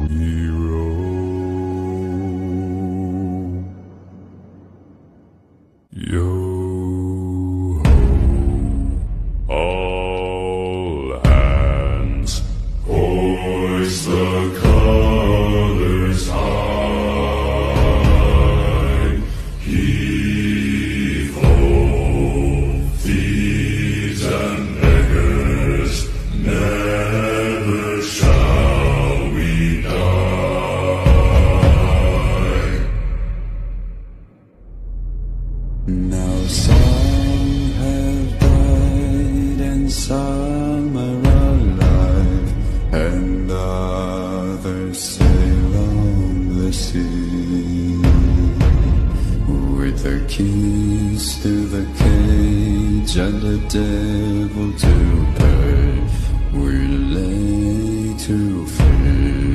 we roll. Yo ho, all hands, hoist the colors high. Heave ho, thieves and beggars, never shall we die. Now some have died and some are alive, and others sail on the sea. With the keys to the cage and the devil to pay, we lay to free.